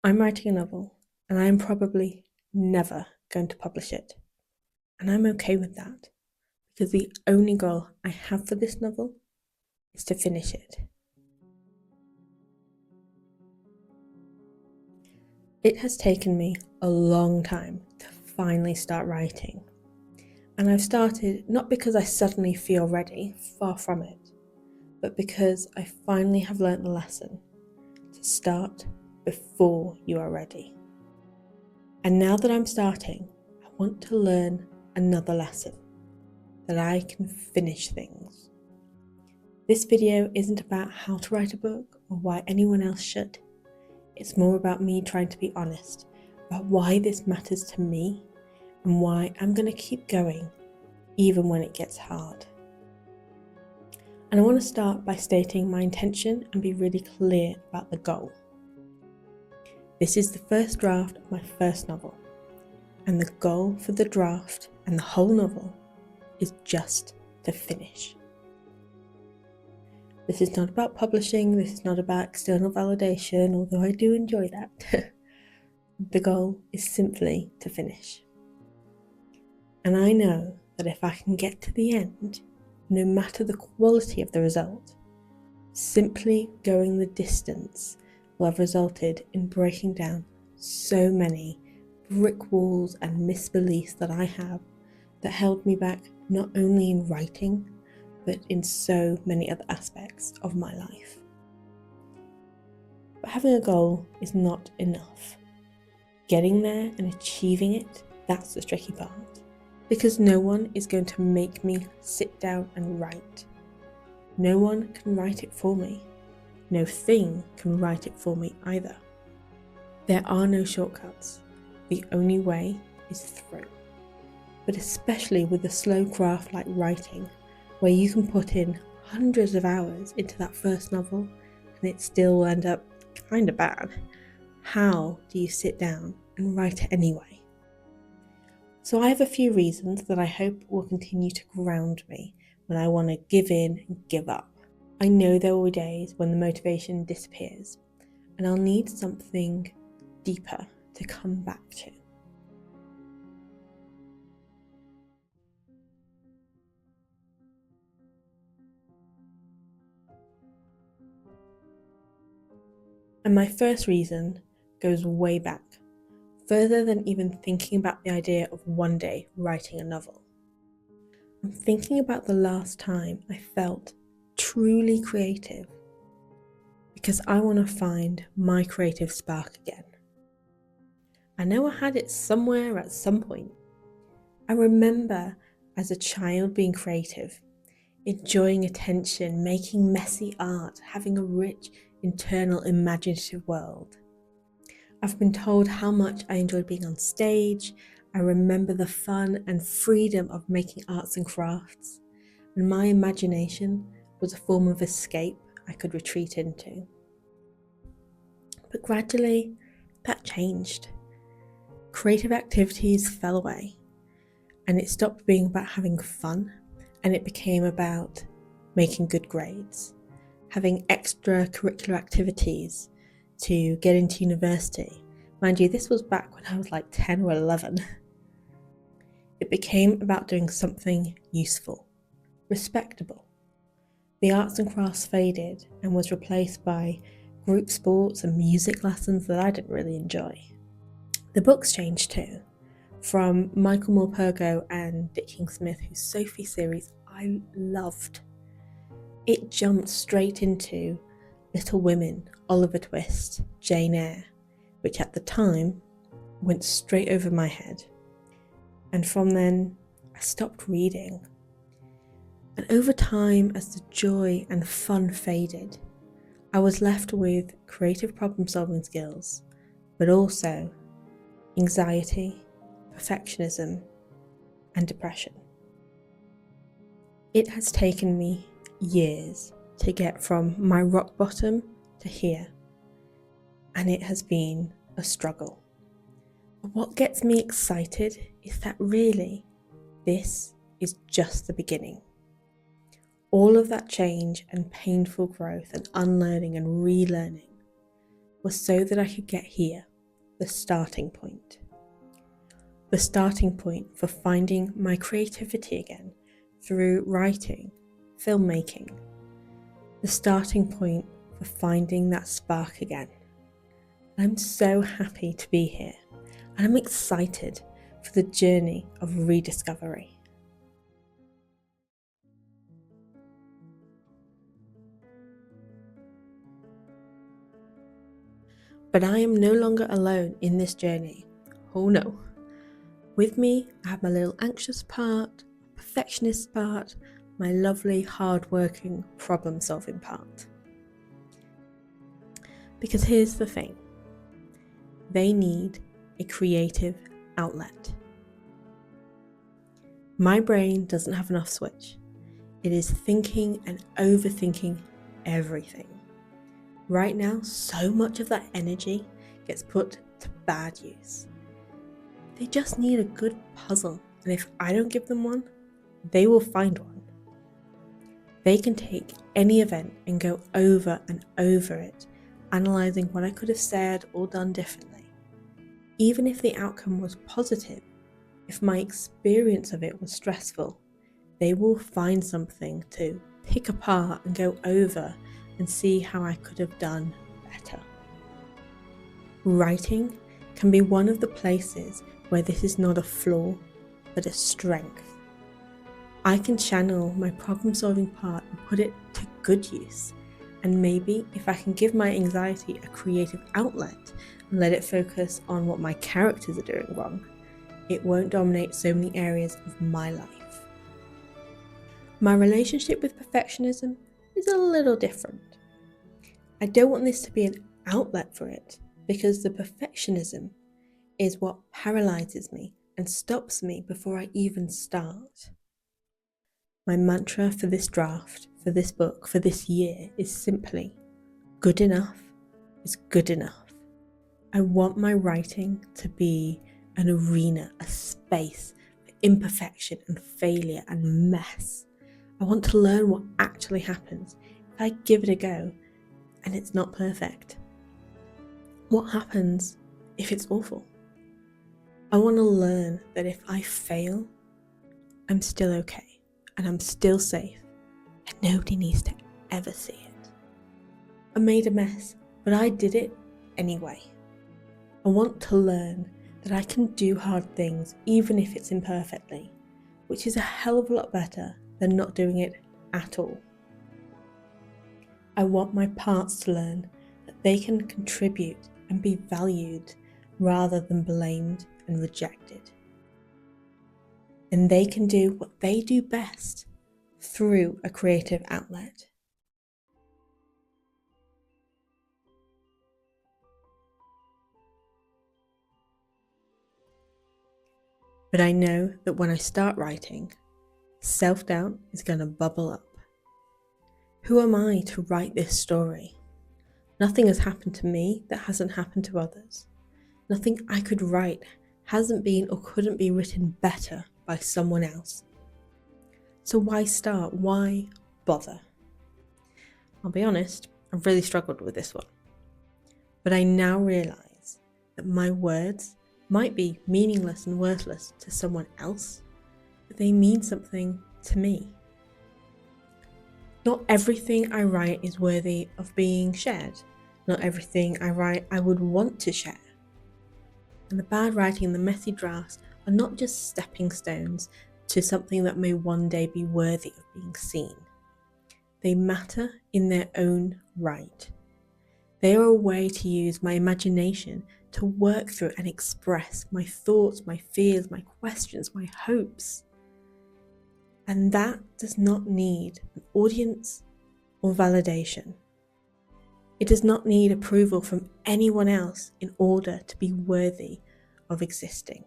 I'm writing a novel, and I am probably never going to publish it. And I'm okay with that, because the only goal I have for this novel is to finish it. It has taken me a long time to finally start writing. And I've started not because I suddenly feel ready, far from it, but because I finally have learnt the lesson to start before you are ready. And now that I'm starting, I want to learn another lesson, that I can finish things. This video isn't about how to write a book or why anyone else should. It's more about me trying to be honest about why this matters to me and why I'm going to keep going even when it gets hard. And I want to start by stating my intention and be really clear about the goal. This is the first draft of my first novel, and the goal for the draft and the whole novel is just to finish. This is not about publishing, this is not about external validation, although I do enjoy that. The goal is simply to finish. And I know that if I can get to the end, no matter the quality of the result, simply going the distance will have resulted in breaking down so many brick walls and misbeliefs that I have that held me back not only in writing, but in so many other aspects of my life. But having a goal is not enough. Getting there and achieving it, that's the tricky part. Because no one is going to make me sit down and write. No one can write it for me. No thing can write it for me either. There are no shortcuts. The only way is through. But especially with a slow craft like writing, where you can put in hundreds of hours into that first novel and it still will end up kind of bad. How do you sit down and write it anyway? So I have a few reasons that I hope will continue to ground me when I want to give in and give up. I know there will be days when the motivation disappears and I'll need something deeper to come back to. And my first reason goes way back, further than even thinking about the idea of one day writing a novel. I'm thinking about the last time I felt truly creative, because I want to find my creative spark again. I know I had it somewhere at some point. I remember as a child being creative, enjoying attention, making messy art, having a rich internal imaginative world. I've been told how much I enjoyed being on stage. I remember the fun and freedom of making arts and crafts, and my imagination was a form of escape I could retreat into. But gradually, that changed. Creative activities fell away, and it stopped being about having fun, and it became about making good grades, having extracurricular activities to get into university. Mind you, this was back when I was like 10 or 11. It became about doing something useful, respectable. The arts and crafts faded and was replaced by group sports and music lessons that I didn't really enjoy. The books changed too, from Michael Morpurgo and Dick King-Smith, whose Sophie series I loved. It jumped straight into Little Women, Oliver Twist, Jane Eyre, which at the time went straight over my head. And from then, I stopped reading. And over time, as the joy and fun faded, I was left with creative problem-solving skills, but also anxiety, perfectionism, and depression. It has taken me years to get from my rock bottom to here, and it has been a struggle. But what gets me excited is that really, this is just the beginning. All of that change and painful growth and unlearning and relearning was so that I could get here the starting point. The starting point for finding my creativity again through writing, filmmaking. The starting point for finding that spark again. I'm so happy to be here, and I'm excited for the journey of rediscovery. But I am no longer alone in this journey. Oh no. With me, I have my little anxious part, perfectionist part, my lovely, hard-working, problem-solving part. Because here's the thing. They need a creative outlet. My brain doesn't have an off switch. It is thinking and overthinking everything. Right now, so much of that energy gets put to bad use. They just need a good puzzle, and if I don't give them one, they will find one. They can take any event and go over and over it, analysing what I could have said or done differently. Even if the outcome was positive, if my experience of it was stressful, they will find something to pick apart and go over and see how I could have done better. Writing can be one of the places where this is not a flaw, but a strength. I can channel my problem-solving part and put it to good use. And maybe if I can give my anxiety a creative outlet and let it focus on what my characters are doing wrong, it won't dominate so many areas of my life. My relationship with perfectionism is a little different. I don't want this to be an outlet for it, because the perfectionism is what paralyzes me and stops me before I even start. My mantra for this draft, for this book, for this year is simply, good enough is good enough. I want my writing to be an arena, a space for imperfection and failure and mess. I want to learn what actually happens if I give it a go and it's not perfect. What happens if it's awful? I want to learn that if I fail, I'm still okay and I'm still safe and nobody needs to ever see it. I made a mess, but I did it anyway. I want to learn that I can do hard things even if it's imperfectly, which is a hell of a lot better than not doing it at all. I want my parts to learn that they can contribute and be valued rather than blamed and rejected. And they can do what they do best through a creative outlet. But I know that when I start writing, self-doubt is going to bubble up. Who am I to write this story? Nothing has happened to me that hasn't happened to others. Nothing I could write hasn't been or couldn't be written better by someone else. So why start? Why bother? I'll be honest, I've really struggled with this one. But I now realise that my words might be meaningless and worthless to someone else, but they mean something to me. Not everything I write is worthy of being shared. Not everything I write I would want to share. And the bad writing and the messy drafts are not just stepping stones to something that may one day be worthy of being seen. They matter in their own right. They are a way to use my imagination to work through and express my thoughts, my fears, my questions, my hopes. And that does not need an audience or validation. It does not need approval from anyone else in order to be worthy of existing.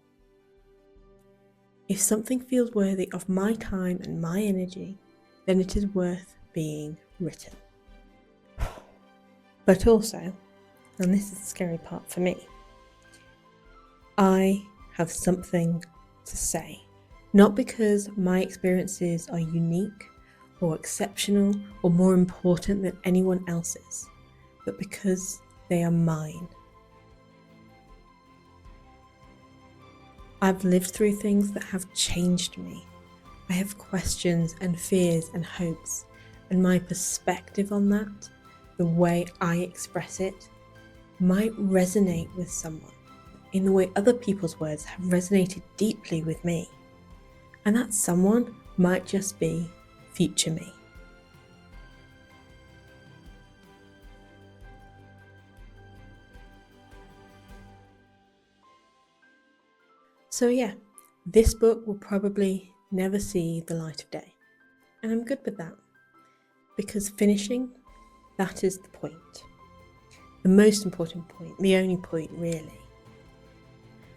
If something feels worthy of my time and my energy, then it is worth being written. But also, and this is the scary part for me, I have something to say. Not because my experiences are unique or exceptional or more important than anyone else's, but because they are mine. I've lived through things that have changed me. I have questions and fears and hopes, and my perspective on that, the way I express it, might resonate with someone in the way other people's words have resonated deeply with me. And that someone might just be future me. So yeah, this book will probably never see the light of day. And I'm good with that. Because finishing, that is the point. The most important point, the only point really.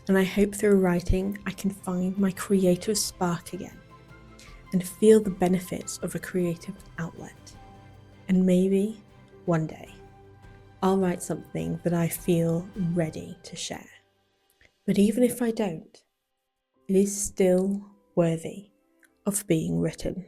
And I hope through writing I can find my creative spark again and feel the benefits of a creative outlet. And maybe one day I'll write something that I feel ready to share. But even if I don't, it is still worthy of being written.